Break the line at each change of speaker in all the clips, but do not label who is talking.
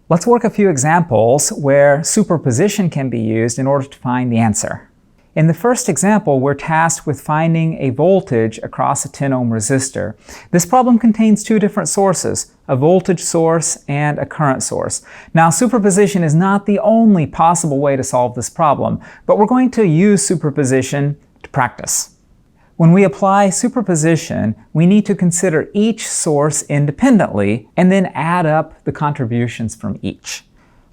Let's work a few examples where superposition can be used in order to find the answer. In the first example, we're tasked with finding a voltage across a 10 ohm resistor. This problem contains two different sources, a voltage source and a current source. Now, superposition is not the only possible way to solve this problem, but we're going to use superposition to practice. When we apply superposition, we need to consider each source independently and then add up the contributions from each.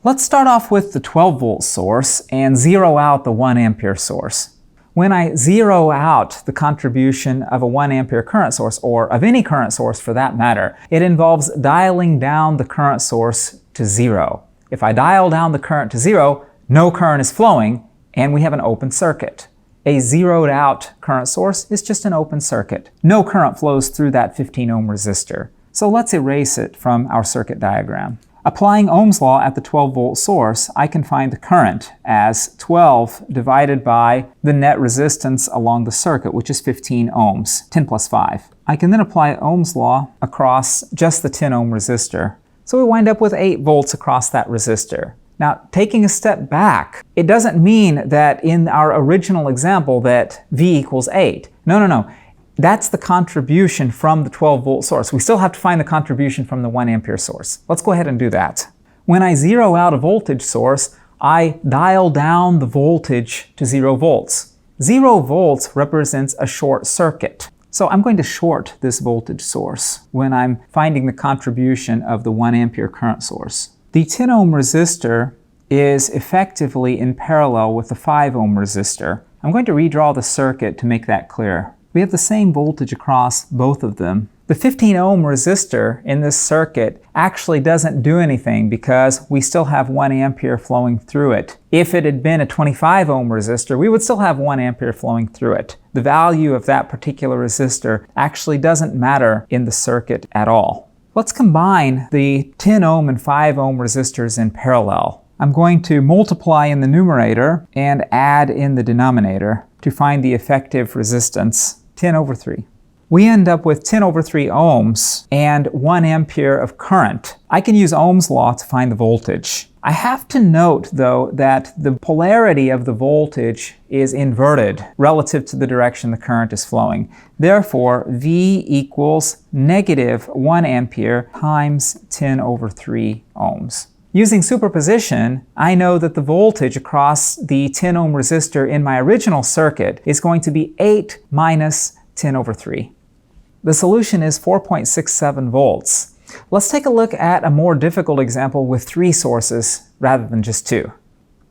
Let's start off with the 12-volt source and zero out the 1 ampere source. When I zero out the contribution of a 1 ampere current source, or of any current source for that matter, it involves dialing down the current source to 0. If I dial down the current to 0, no current is flowing, and we have an open circuit. A zeroed out current source is just an open circuit. No current flows through that 15 ohm resistor. So let's erase it from our circuit diagram. Applying Ohm's law at the 12-volt source, I can find the current as 12 divided by the net resistance along the circuit, which is 15 ohms, 10 plus 5. I can then apply Ohm's law across just the 10 ohm resistor. So we wind up with 8 volts across that resistor. Now, taking a step back, it doesn't mean that in our original example that V equals 8. No. That's the contribution from the 12-volt source. We still have to find the contribution from the 1 ampere source. Let's go ahead and do that. When I zero out a voltage source, I dial down the voltage to 0 volts. 0 volts represents a short circuit. So I'm going to short this voltage source when I'm finding the contribution of the 1 ampere current source. The 10 ohm resistor is effectively in parallel with the 5 ohm resistor. I'm going to redraw the circuit to make that clear. We have the same voltage across both of them. The 15 ohm resistor in this circuit actually doesn't do anything because we still have 1 ampere flowing through it. If it had been a 25 ohm resistor, we would still have 1 ampere flowing through it. The value of that particular resistor actually doesn't matter in the circuit at all. Let's combine the 10 ohm and 5 ohm resistors in parallel. I'm going to multiply in the numerator and add in the denominator to find the effective resistance, 10 over 3. We end up with 10 over 3 ohms and 1 ampere of current. I can use Ohm's law to find the voltage. I have to note, though, that the polarity of the voltage is inverted relative to the direction the current is flowing. Therefore, V equals negative 1 ampere times 10 over 3 ohms. Using superposition, I know that the voltage across the 10 ohm resistor in my original circuit is going to be 8 minus 10 over 3. The solution is 4.67 volts. Let's take a look at a more difficult example with 3 sources rather than just 2.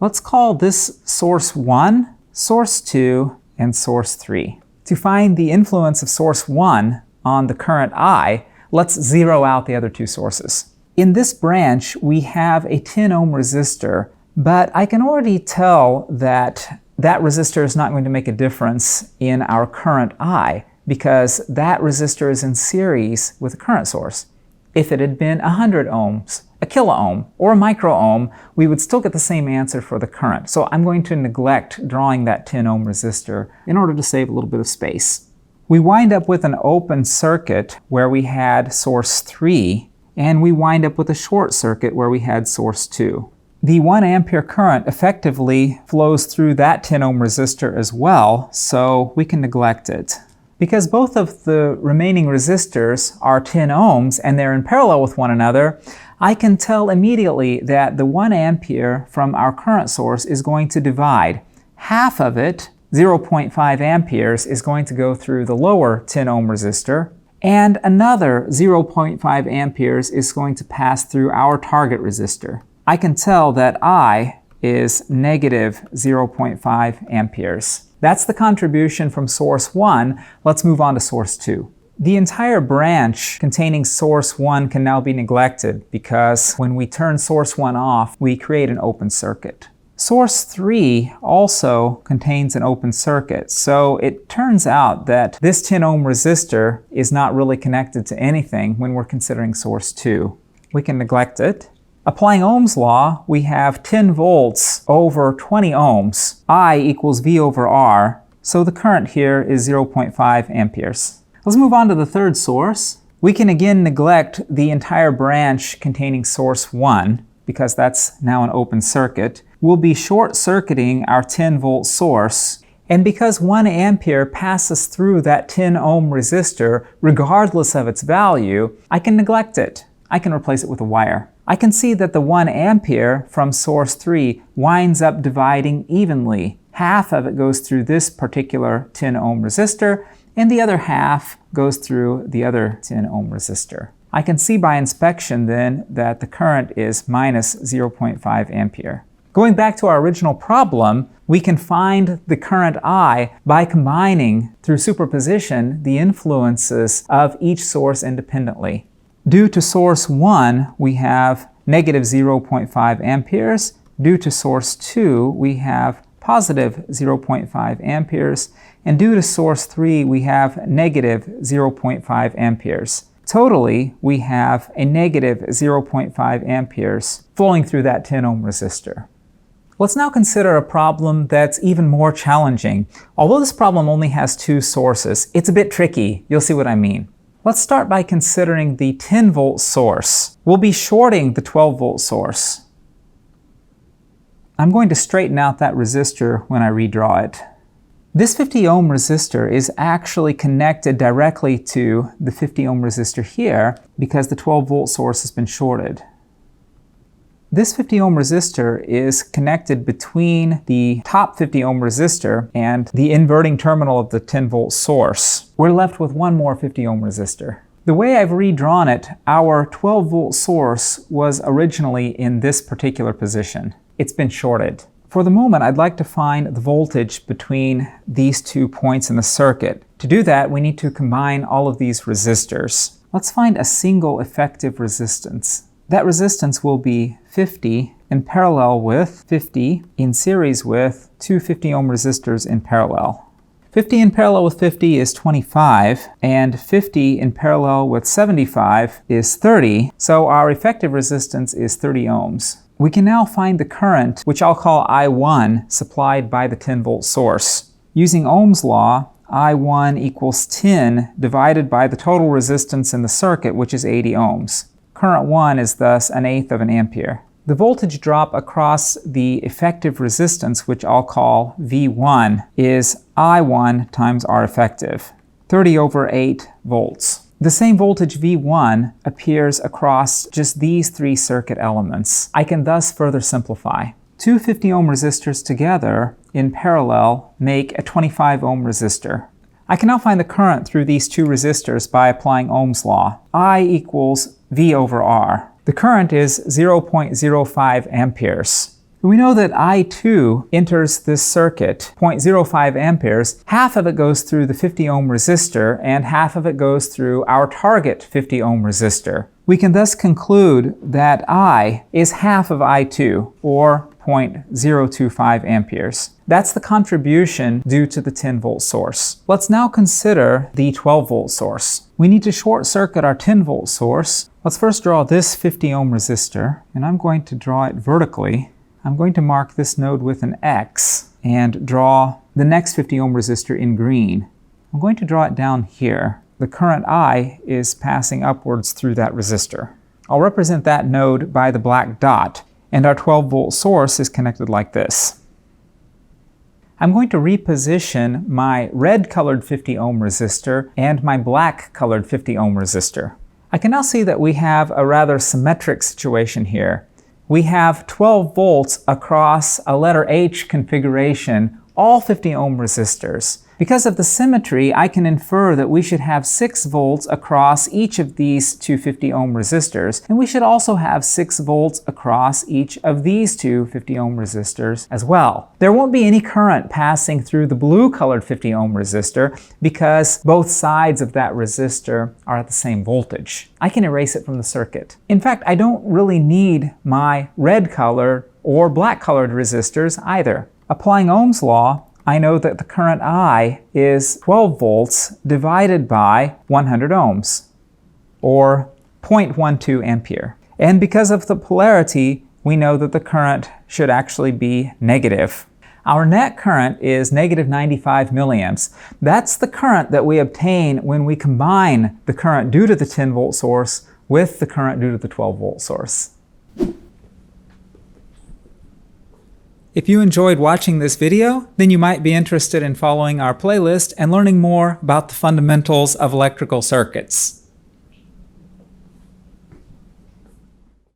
Let's call this source 1, source 2, and source 3. To find the influence of source 1 on the current I, let's zero out the other 2 sources. In this branch, we have a 10 ohm resistor, but I can already tell that that resistor is not going to make a difference in our current I because that resistor is in series with a current source. If it had been 100 ohms, a kilo ohm, or a micro ohm, we would still get the same answer for the current. So I'm going to neglect drawing that 10 ohm resistor in order to save a little bit of space. We wind up with an open circuit where we had source 3, and we wind up with a short circuit where we had source 2. The 1 ampere current effectively flows through that 10 ohm resistor as well, so we can neglect it. Because both of the remaining resistors are 10 ohms and they're in parallel with one another, I can tell immediately that the 1 ampere from our current source is going to divide. Half of it, 0.5 amperes, is going to go through the lower 10 ohm resistor, and another 0.5 amperes is going to pass through our target resistor. I can tell that I is negative 0.5 amperes. That's the contribution from source 1. Let's move on to source 2. The entire branch containing source 1 can now be neglected because when we turn source 1 off, we create an open circuit. Source 3 also contains an open circuit, so it turns out that this 10 ohm resistor is not really connected to anything when we're considering source 2. We can neglect it. Applying Ohm's law, we have 10 volts over 20 ohms. I equals V over R, so the current here is 0.5 amperes. Let's move on to the third source. We can again neglect the entire branch containing source 1. because that's now an open circuit, we'll be short-circuiting our 10-volt source. And because 1 ampere passes through that 10 ohm resistor, regardless of its value, I can neglect it. I can replace it with a wire. I can see that the 1 ampere from source 3 winds up dividing evenly. Half of it goes through this particular 10 ohm resistor, and the other half goes through the other 10 ohm resistor. I can see by inspection then that the current is minus 0.5 ampere. Going back to our original problem, we can find the current I by combining, through superposition, the influences of each source independently. Due to source 1, we have negative 0.5 amperes. Due to source 2, we have positive 0.5 amperes. And due to source 3, we have negative 0.5 amperes. Totally, we have a negative 0.5 amperes flowing through that 10 ohm resistor. Let's now consider a problem that's even more challenging. Although this problem only has 2 sources, it's a bit tricky. You'll see what I mean. Let's start by considering the 10-volt source. We'll be shorting the 12-volt source. I'm going to straighten out that resistor when I redraw it. This 50 ohm resistor is actually connected directly to the 50 ohm resistor here because the 12-volt source has been shorted. This 50 ohm resistor is connected between the top 50 ohm resistor and the inverting terminal of the 10-volt source. We're left with one more 50 ohm resistor. The way I've redrawn it, our 12-volt source was originally in this particular position. It's been shorted. For the moment, I'd like to find the voltage between these 2 points in the circuit. To do that, we need to combine all of these resistors. Let's find a single effective resistance. That resistance will be 50 in parallel with 50 in series with 2 50 ohm resistors in parallel. 50 in parallel with 50 is 25, and 50 in parallel with 75 is 30, so our effective resistance is 30 ohms. We can now find the current, which I'll call I1, supplied by the 10-volt source. Using Ohm's law, I1 equals 10 divided by the total resistance in the circuit, which is 80 ohms. Current 1 is thus 1/8 of an ampere. The voltage drop across the effective resistance, which I'll call V1, is I1 times R effective, 30 over 8 volts. The same voltage V1 appears across just these 3 circuit elements. I can thus further simplify. 2 50 ohm resistors together in parallel make a 25 ohm resistor. I can now find the current through these 2 resistors by applying Ohm's law. I equals V over R. The current is 0.05 amperes. We know that I2 enters this circuit 0.05 amperes. Half of it goes through the 50 ohm resistor and half of it goes through our target 50 ohm resistor. We can thus conclude that I is half of I2, or 0.025 amperes. That's the contribution due to the 10-volt source. Let's now consider the 12-volt source. We need to short circuit our 10-volt source. Let's first draw this 50 ohm resistor, and I'm going to draw it vertically. I'm going to mark this node with an X and draw the next 50 ohm resistor in green. I'm going to draw it down here. The current I is passing upwards through that resistor. I'll represent that node by the black dot, and our 12-volt source is connected like this. I'm going to reposition my red-colored 50 ohm resistor and my black-colored 50 ohm resistor. I can now see that we have a rather symmetric situation here. We have 12 volts across a letter H configuration, all 50 ohm resistors. Because of the symmetry, I can infer that we should have 6 volts across each of these 2 50 ohm resistors, and we should also have 6 volts across each of these 2 50 ohm resistors as well. There won't be any current passing through the blue-colored 50 ohm resistor because both sides of that resistor are at the same voltage. I can erase it from the circuit. In fact, I don't really need my red-colored or black-colored resistors either. Applying Ohm's law, I know that the current I is 12 volts divided by 100 ohms, or 0.12 ampere. And because of the polarity, we know that the current should actually be negative. Our net current is negative 95 milliamps. That's the current that we obtain when we combine the current due to the 10-volt source with the current due to the 12-volt source. If you enjoyed watching this video, then you might be interested in following our playlist and learning more about the fundamentals of electrical circuits.